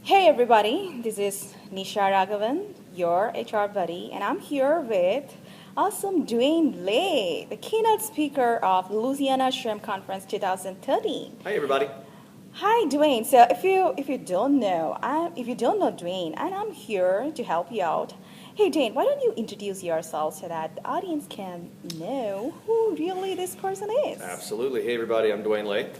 Hey everybody, this is Nisha Raghavan, your HR buddy, and I'm here with awesome Dwane Lay, the keynote speaker of Lousiana SHRM Conference 2013. Hi, everybody. Hi Dwane. So if you don't know Dwane, and I'm here to help you out. Hey Dwane, why don't you introduce yourself so that the audience can know who really this person is? Absolutely. Hey, everybody. I'm Dwane Lay.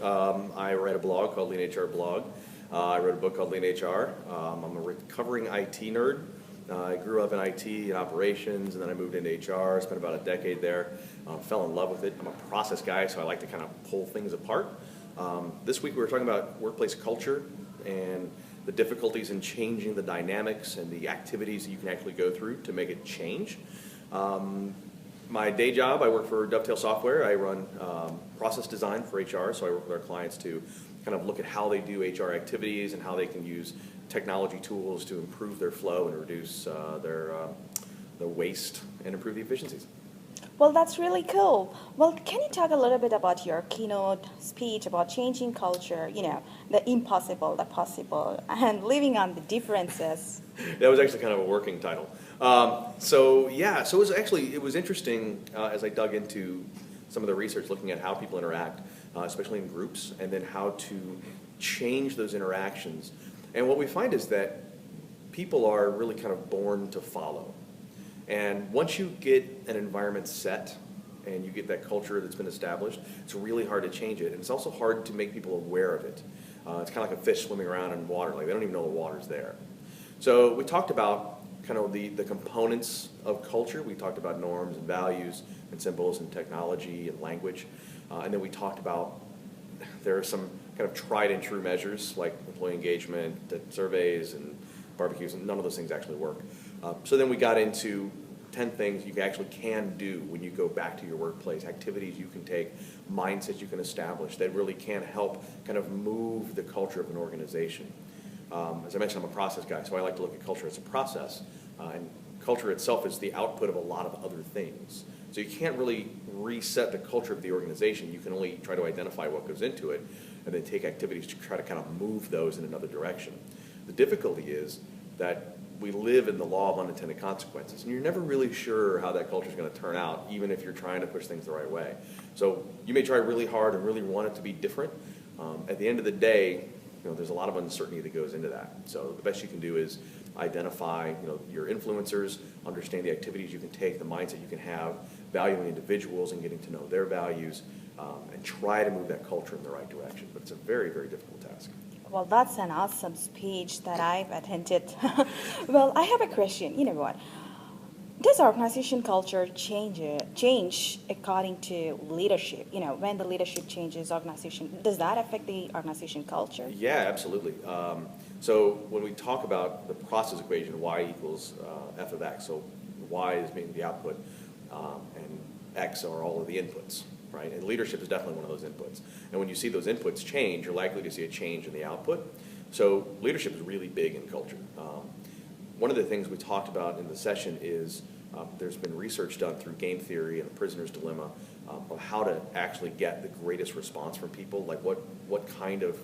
I write a blog called Lean HR Blog. I wrote a book called Lean HR. I'm a recovering IT nerd. I grew up in IT and operations, and then I moved into HR. Spent about a decade there. Fell in love with it. I'm a process guy, so I like to kind of pull things apart. This week we were talking about workplace culture and the difficulties in changing the dynamics and the activities that you can actually go through to make it change. My day job, I work for Dovetail Software. I run process design for HR, so I work with our clients to kind of look at how they do HR activities and how they can use technology tools to improve their flow and reduce their waste and improve the efficiencies. Well, that's really cool. Well, can you talk a little bit about your keynote speech about changing culture, the impossible, the possible, and living on the differences? That was actually kind of a working title. So it was interesting as I dug into some of the research looking at how people interact, especially in groups, and then how to change those interactions. And what we find is that people are really kind of born to follow. And once you get an environment set and you get that culture that's been established, it's really hard to change it. And it's also hard to make people aware of it. It's kind of like a fish swimming around in water. Like they don't even know the water's there. So we talked about kind of the components of culture. We talked about norms and values and symbols and technology and language. And then we talked about there are some kind of tried and true measures like employee engagement, surveys, and barbecues, and none of those things actually work. So then we got into 10 things you actually can do when you go back to your workplace, activities you can take, mindsets you can establish that really can help kind of move the culture of an organization. As I mentioned, I'm a process guy, so I like to look at culture as a process. And culture itself is the output of a lot of other things. So you can't really reset the culture of the organization. You can only try to identify what goes into it and then take activities to try to kind of move those in another direction. The difficulty is that we live in the law of unintended consequences, and you're never really sure how that culture is going to turn out, even if you're trying to push things the right way. So you may try really hard and really want it to be different. At the end of the day, there's a lot of uncertainty that goes into that. So the best you can do is identify, your influencers, understand the activities you can take, the mindset you can have, valuing individuals and getting to know their values, and try to move that culture in the right direction. But it's a very, very difficult task. Well, that's an awesome speech that I've attended. Well, I have a question. You know what? Does organization culture change according to leadership? When the leadership changes organization, does that affect the organization culture? Yeah, absolutely. So when we talk about the process equation, y equals f of x, so y is being the output, and x are all of the inputs. Right? And leadership is definitely one of those inputs. And when you see those inputs change, you're likely to see a change in the output. So leadership is really big in culture. One of the things we talked about in the session is there's been research done through game theory and the prisoner's dilemma of how to actually get the greatest response from people, like what kind of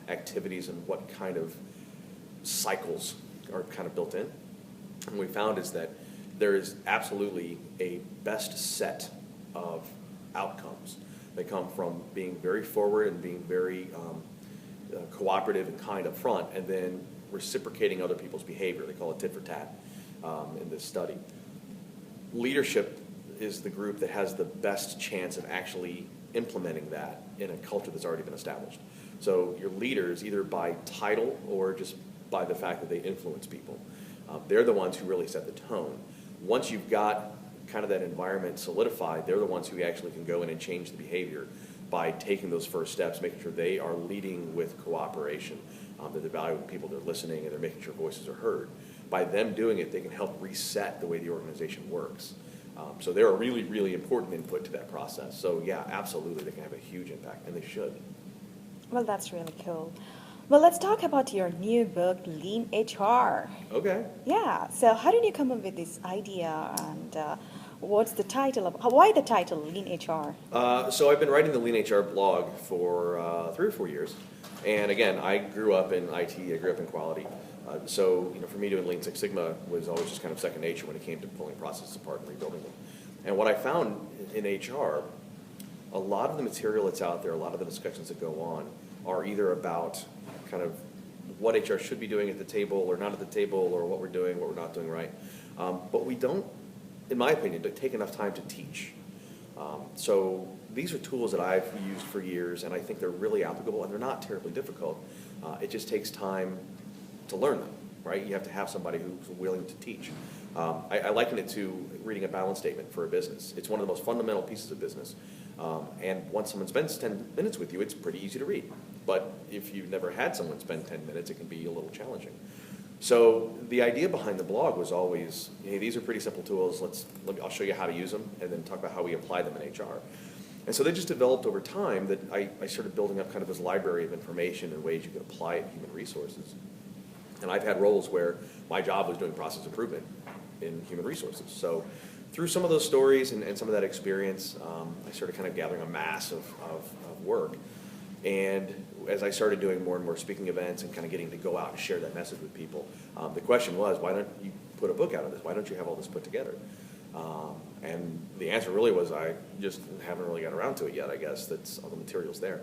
activities and what kind of cycles are kind of built in. And what we found is that there is absolutely a best set of outcomes. They come from being very forward and being very cooperative and kind up front, and then reciprocating other people's behavior. They call it tit for tat in this study. Leadership is the group that has the best chance of actually implementing that in a culture that's already been established. So your leaders, either by title or just by the fact that they influence people, they're the ones who really set the tone. Once you've got kind of that environment solidified, they're the ones who actually can go in and change the behavior by taking those first steps, making sure they are leading with cooperation, that they're valuing people, they're listening, and they're making sure voices are heard. By them doing it, they can help reset the way the organization works. So they're a really, really important input to that process. So yeah, absolutely, they can have a huge impact, and they should. Well, that's really cool. Well, let's talk about your new book, Lean HR. Okay. Yeah, so how did you come up with this idea, and What's the title of, why the title, Lean HR? So I've been writing the Lean HR blog for 3 or 4 years. And again, I grew up in IT, I grew up in quality. So for me doing Lean Six Sigma was always just kind of second nature when it came to pulling processes apart and rebuilding them. And what I found in HR, a lot of the material that's out there, a lot of the discussions that go on are either about kind of what HR should be doing at the table or not at the table, or what we're doing, what we're not doing right. But we don't, in my opinion, take enough time to teach. So these are tools that I've used for years, and I think they're really applicable, and they're not terribly difficult. It just takes time to learn them, right? You have to have somebody who's willing to teach. I liken it to reading a balance statement for a business. It's one of the most fundamental pieces of business. And once someone spends 10 minutes with you, it's pretty easy to read. But if you've never had someone spend 10 minutes, it can be a little challenging. So the idea behind the blog was always, hey, these are pretty simple tools. I'll show you how to use them, and then talk about how we apply them in HR. And so they just developed over time that I started building up kind of this library of information and ways you could apply it in human resources. And I've had roles where my job was doing process improvement in human resources. So through some of those stories and some of that experience, I started kind of gathering a mass of work. And as I started doing more and more speaking events and kind of getting to go out and share that message with people, the question was, why don't you put a book out of this? Why don't you have all this put together? And the answer really was, I just haven't really got around to it yet, I guess. That's all the material's there.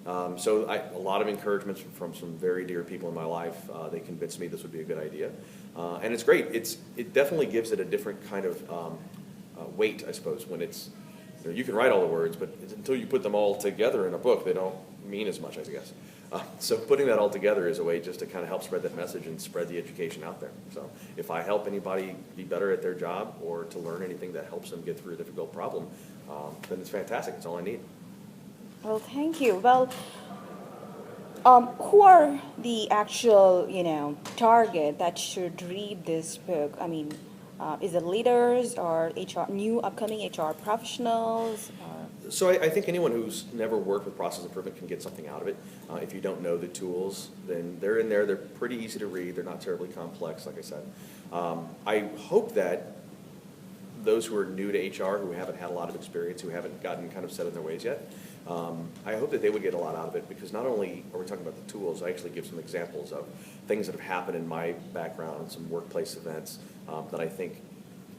So a lot of encouragement from some very dear people in my life. They convinced me this would be a good idea. And it's great. It definitely gives it a different kind of weight, I suppose, when it's, you can write all the words, but until you put them all together in a book, they don't mean as much, I guess. So putting that all together is a way just to kind of help spread that message and spread the education out there. So if I help anybody be better at their job or to learn anything that helps them get through a difficult problem, then it's fantastic. It's all I need. Well, thank you. Well, who are the actual, target that should read this book? I mean, is it leaders or new upcoming HR professionals? So I think anyone who's never worked with process improvement can get something out of it. If you don't know the tools, then they're in there. They're pretty easy to read. They're not terribly complex, like I said. I hope that those who are new to HR, who haven't had a lot of experience, who haven't gotten kind of set in their ways yet, I hope that they would get a lot out of it, because not only are we talking about the tools, I actually give some examples of things that have happened in my background and some workplace events that I think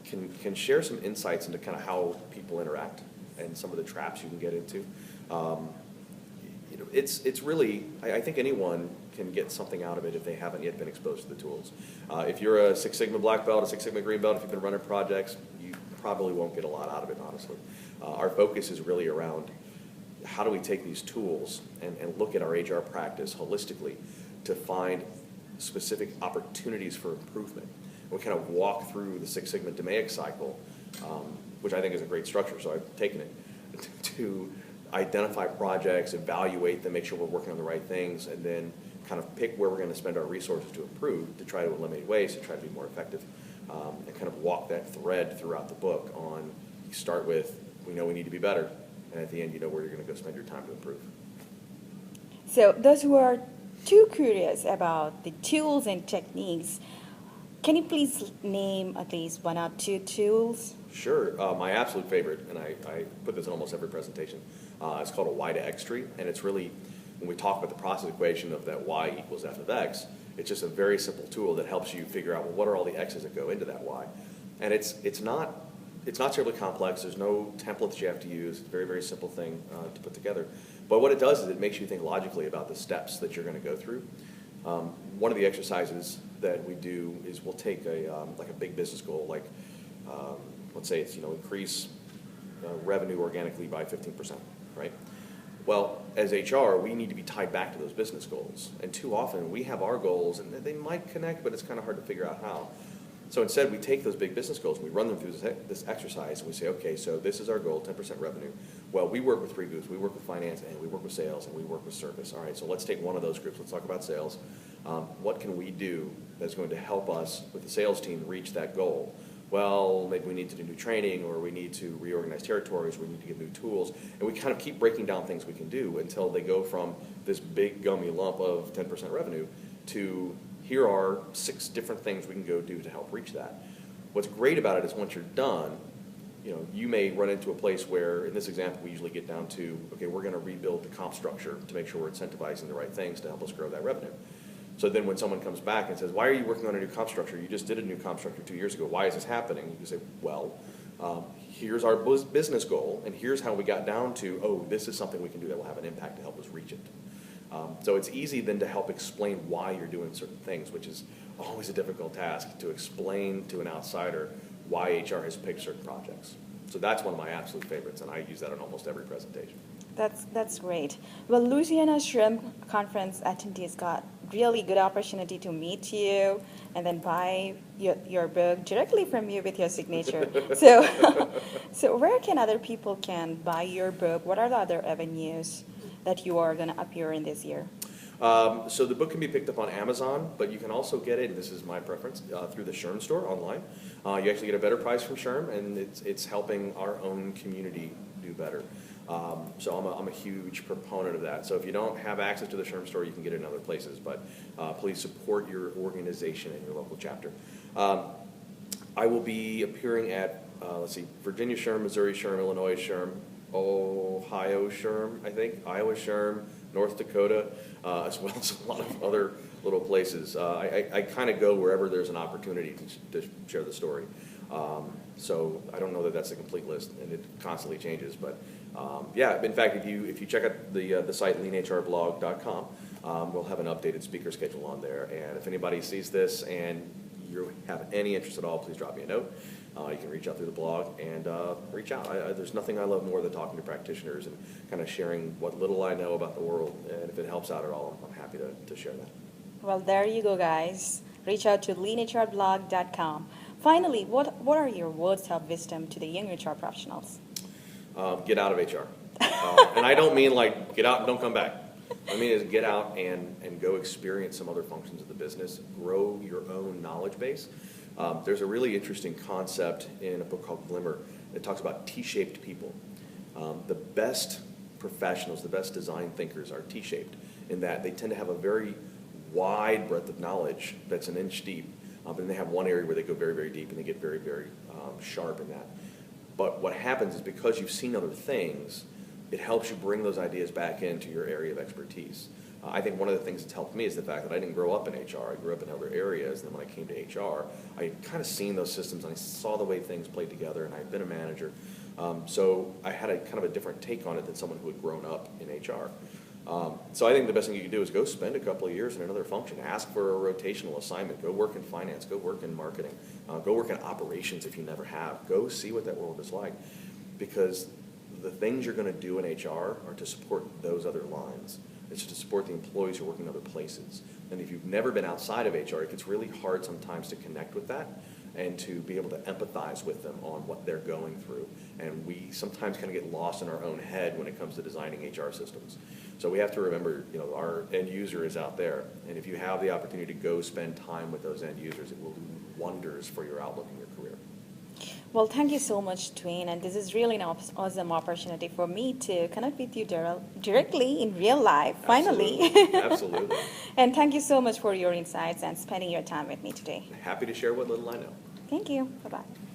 can share some insights into kind of how people interact and some of the traps you can get into. It's really, I think anyone can get something out of it if they haven't yet been exposed to the tools. If you're a Six Sigma black belt, a Six Sigma green belt, if you've been running projects, you probably won't get a lot out of it, honestly. Our focus is really around how do we take these tools and look at our HR practice holistically to find specific opportunities for improvement. We kind of walk through the Six Sigma DMAIC cycle, which I think is a great structure, so I've taken it, to identify projects, evaluate them, make sure we're working on the right things, and then kind of pick where we're going to spend our resources to improve, to try to eliminate waste, to try to be more effective, and kind of walk that thread throughout the book on, you start with, we know we need to be better, and at the end, you know where you're going to go spend your time to improve. So those who are too curious about the tools and techniques, can you please name at least one or two tools? Sure. My absolute favorite, and I put this in almost every presentation, it's called a Y to X tree, and it's really, when we talk about the process equation of that Y equals F of X, it's just a very simple tool that helps you figure out, well, what are all the X's that go into that Y? And it's not terribly complex. There's no template that you have to use. It's a very, very simple thing to put together. But what it does is it makes you think logically about the steps that you're going to go through. One of the exercises that we do is we'll take like a big business goal, like let's say it's increase revenue organically by 15%, right? Well, as HR, we need to be tied back to those business goals. And too often we have our goals and they might connect, but it's kind of hard to figure out how. So instead, we take those big business goals and we run them through this exercise, and we say, okay, so this is our goal, 10% revenue. Well, we work with 3 groups. We work with finance, and we work with sales, and we work with service. All right, so let's take one of those groups. Let's talk about sales. What can we do that's going to help us with the sales team reach that goal? Well, maybe we need to do new training, or we need to reorganize territories, or we need to get new tools. And we kind of keep breaking down things we can do until they go from this big gummy lump of 10% revenue to here are 6 different things we can go do to help reach that. What's great about it is once you're done, you may run into a place where, in this example, we usually get down to, okay, we're going to rebuild the comp structure to make sure we're incentivizing the right things to help us grow that revenue. So then when someone comes back and says, why are you working on a new comp structure? You just did a new comp structure 2 years ago. Why is this happening? You can say, well, here's our business goal, and here's how we got down to, oh, this is something we can do that will have an impact to help us reach it. So it's easy then to help explain why you're doing certain things, which is always a difficult task, to explain to an outsider why HR has picked certain projects. So that's one of my absolute favorites, and I use that in almost every presentation. That's great. Well, Lousiana SHRM Conference attendees got really good opportunity to meet you and then buy your book directly from you with your signature. So where can other people can buy your book? What are the other avenues that you are going to appear in this year? So the book can be picked up on Amazon, but you can also get it, and this is my preference, through the SHRM store online. You actually get a better price from SHRM, and it's helping our own community do better. So I'm a huge proponent of that. So if you don't have access to the SHRM store, you can get it in other places, but please support your organization and your local chapter. I will be appearing at, Virginia SHRM, Missouri SHRM, Illinois SHRM, Ohio SHRM, I think, Iowa SHRM, North Dakota, as well as a lot of other little places. I kind of go wherever there's an opportunity to share the story. So I don't know that that's a complete list, and it constantly changes. But yeah, in fact, if you check out the site leanhrblog.com, we'll have an updated speaker schedule on there. And if anybody sees this and you have any interest at all, please drop me a note. You can reach out through the blog and reach out. There's nothing I love more than talking to practitioners and kind of sharing what little I know about the world. And if it helps out at all, I'm happy to share that. Well, there you go, guys. Reach out to leanhrblog.com. Finally, what are your words of wisdom to the young HR professionals? Get out of HR. And I don't mean like get out and don't come back. What I mean is get out and go experience some other functions of the business. Grow your own knowledge base. There's a really interesting concept in a book called Glimmer that talks about T-shaped people. The best professionals, the best design thinkers are T-shaped in that they tend to have a very wide breadth of knowledge that's an inch deep, but then they have one area where they go very, very deep and they get very, very sharp in that. But what happens is because you've seen other things, it helps you bring those ideas back into your area of expertise. I think one of the things that's helped me is the fact that I didn't grow up in HR. I grew up in other areas, and then when I came to HR, I had kind of seen those systems, and I saw the way things played together, and I had been a manager. So I had a kind of a different take on it than someone who had grown up in HR. So I think the best thing you can do is go spend a couple of years in another function. Ask for a rotational assignment. Go work in finance. Go work in marketing. Go work in operations if you never have. Go see what that world is like, because the things you're going to do in HR are to support those other lines. It's to support the employees who are working in other places. And if you've never been outside of HR, it gets really hard sometimes to connect with that and to be able to empathize with them on what they're going through. And we sometimes kind of get lost in our own head when it comes to designing HR systems. So we have to remember, our end user is out there. And if you have the opportunity to go spend time with those end users, it will do wonders for your outlook in your career. Well, thank you so much, Dwane, and this is really an awesome opportunity for me to connect with you directly in real life, finally. Absolutely. Absolutely. And thank you so much for your insights and spending your time with me today. Happy to share what little I know. Thank you. Bye-bye.